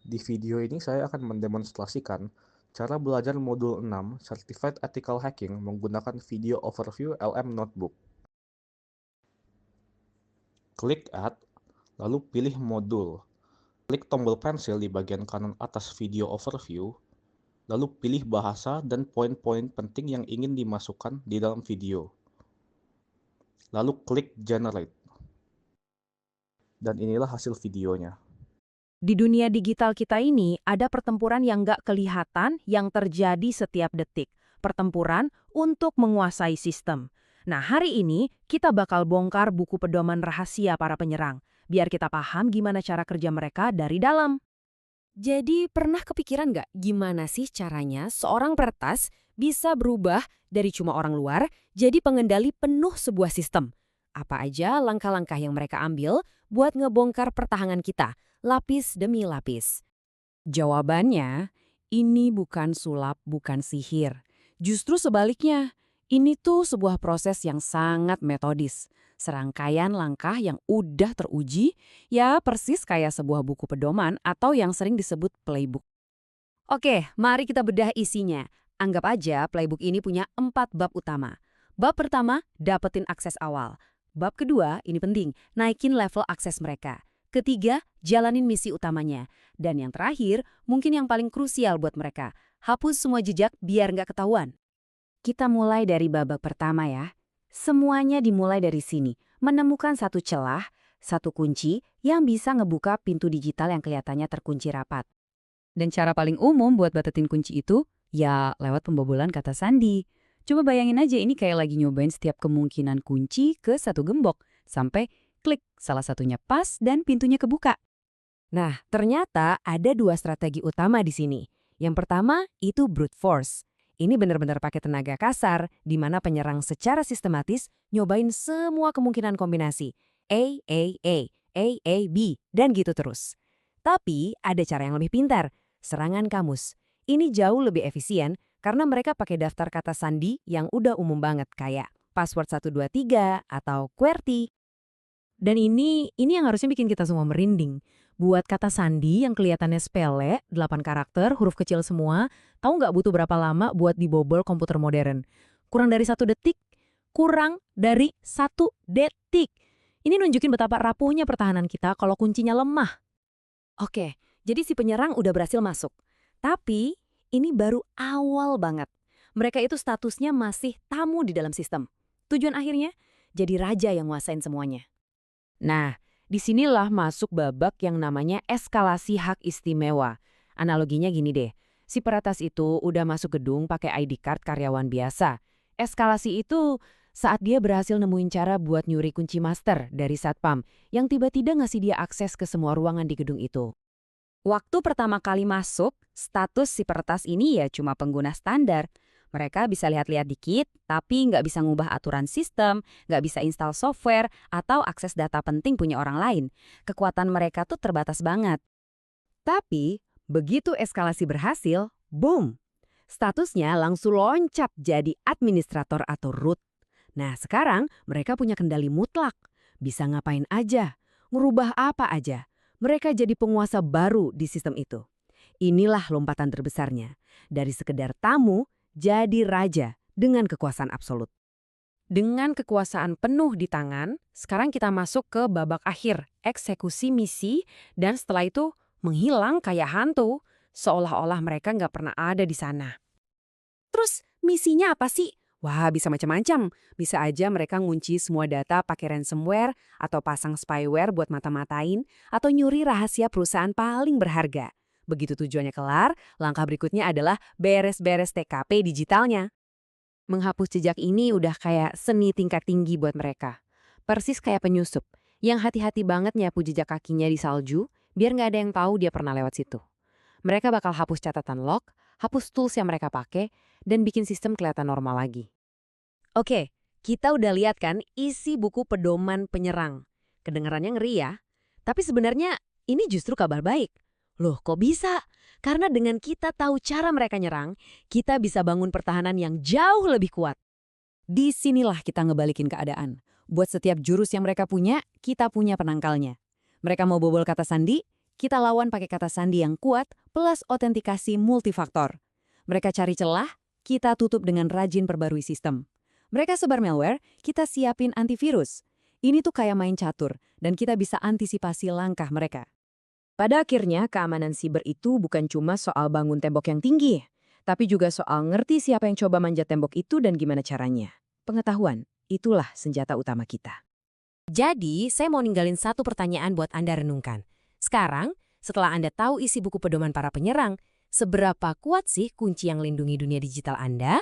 Di video ini saya akan mendemonstrasikan cara belajar modul 6 Certified Ethical Hacking menggunakan video overview LM Notebook. Klik Add, lalu pilih modul. Klik tombol pensil di bagian kanan atas video overview, lalu pilih bahasa dan poin-poin penting yang ingin dimasukkan di dalam video. Lalu klik Generate. Dan inilah hasil videonya. Di dunia digital kita ini, ada pertempuran yang nggak kelihatan yang terjadi setiap detik. Pertempuran untuk menguasai sistem. Nah, hari ini kita bakal bongkar buku pedoman rahasia para penyerang, biar kita paham gimana cara kerja mereka dari dalam. Jadi pernah kepikiran nggak gimana sih caranya seorang peretas bisa berubah dari cuma orang luar jadi pengendali penuh sebuah sistem? Apa aja langkah-langkah yang mereka ambil buat ngebongkar pertahanan kita, lapis demi lapis? Jawabannya, ini bukan sulap, bukan sihir. Justru sebaliknya, ini tuh sebuah proses yang sangat metodis. Serangkaian langkah yang udah teruji, ya persis kayak sebuah buku pedoman atau yang sering disebut playbook. Oke, mari kita bedah isinya. Anggap aja playbook ini punya 4 bab utama. Bab pertama, dapetin akses awal. Bab kedua, ini penting, naikin level akses mereka. Ketiga, jalanin misi utamanya. Dan yang terakhir, mungkin yang paling krusial buat mereka, hapus semua jejak biar nggak ketahuan. Kita mulai dari babak pertama ya. Semuanya dimulai dari sini, menemukan satu celah, satu kunci yang bisa ngebuka pintu digital yang kelihatannya terkunci rapat. Dan cara paling umum buat batatin kunci itu, ya lewat pembobolan kata sandi. Coba bayangin aja ini kayak lagi nyobain setiap kemungkinan kunci ke satu gembok, sampai klik salah satunya pas dan pintunya kebuka. Nah, ternyata ada 2 strategi utama di sini. Yang pertama itu brute force. Ini benar-benar pakai tenaga kasar, di mana penyerang secara sistematis nyobain semua kemungkinan kombinasi. A, B, dan gitu terus. Tapi ada cara yang lebih pintar, serangan kamus. Ini jauh lebih efisien karena mereka pakai daftar kata sandi yang udah umum banget kayak password 123 atau QWERTY. Dan ini yang harusnya bikin kita semua merinding. Buat kata sandi yang kelihatannya sepele, 8 karakter, huruf kecil semua, tahu nggak butuh berapa lama buat dibobol komputer modern? Kurang dari 1 detik? Kurang dari 1 detik. Ini nunjukin betapa rapuhnya pertahanan kita kalau kuncinya lemah. Oke, jadi si penyerang udah berhasil masuk. Tapi ini baru awal banget. Mereka itu statusnya masih tamu di dalam sistem. Tujuan akhirnya, jadi raja yang nguasain semuanya. Nah, disinilah masuk babak yang namanya eskalasi hak istimewa. Analoginya gini deh, si peretas itu udah masuk gedung pakai ID card karyawan biasa. Eskalasi itu saat dia berhasil nemuin cara buat nyuri kunci master dari satpam yang tiba-tiba ngasih dia akses ke semua ruangan di gedung itu. Waktu pertama kali masuk, status si peretas ini ya cuma pengguna standar. Mereka bisa lihat-lihat dikit, tapi nggak bisa ngubah aturan sistem, nggak bisa install software, atau akses data penting punya orang lain. Kekuatan mereka tuh terbatas banget. Tapi, begitu eskalasi berhasil, boom! Statusnya langsung loncat jadi administrator atau root. Nah, sekarang mereka punya kendali mutlak. Bisa ngapain aja, ngerubah apa aja. Mereka jadi penguasa baru di sistem itu. Inilah lompatan terbesarnya. Dari sekedar tamu, jadi raja dengan kekuasaan absolut. Dengan kekuasaan penuh di tangan, sekarang kita masuk ke babak akhir, eksekusi misi, dan setelah itu menghilang kayak hantu, seolah-olah mereka nggak pernah ada di sana. Terus misinya apa sih? Wah, bisa macam-macam. Bisa aja mereka ngunci semua data pakai ransomware, atau pasang spyware buat mata-matain, atau nyuri rahasia perusahaan paling berharga. Begitu tujuannya kelar, langkah berikutnya adalah beres-beres TKP digitalnya. Menghapus jejak ini udah kayak seni tingkat tinggi buat mereka. Persis kayak penyusup, yang hati-hati banget nyapu jejak kakinya di salju, biar nggak ada yang tahu dia pernah lewat situ. Mereka bakal hapus catatan log, hapus tools yang mereka pakai, dan bikin sistem kelihatan normal lagi. Oke, kita udah lihat kan isi buku pedoman penyerang. Kedengarannya ngeri ya? Tapi sebenarnya ini justru kabar baik. Loh, kok bisa? Karena dengan kita tahu cara mereka nyerang, kita bisa bangun pertahanan yang jauh lebih kuat. Disinilah kita ngebalikin keadaan. Buat setiap jurus yang mereka punya, kita punya penangkalnya. Mereka mau bobol kata sandi, Kita lawan pakai kata sandi yang kuat plus autentikasi multifaktor. Mereka cari celah, kita tutup dengan rajin perbarui sistem. Mereka sebar malware, kita siapin antivirus. Ini tuh kayak main catur, dan kita bisa antisipasi langkah mereka. Pada akhirnya, keamanan siber itu bukan cuma soal bangun tembok yang tinggi, tapi juga soal ngerti siapa yang coba manjat tembok itu dan gimana caranya. Pengetahuan, itulah senjata utama kita. Jadi, saya mau ninggalin satu pertanyaan buat Anda renungkan. Sekarang, setelah Anda tahu isi buku pedoman para penyerang, seberapa kuat sih kunci yang lindungi dunia digital Anda?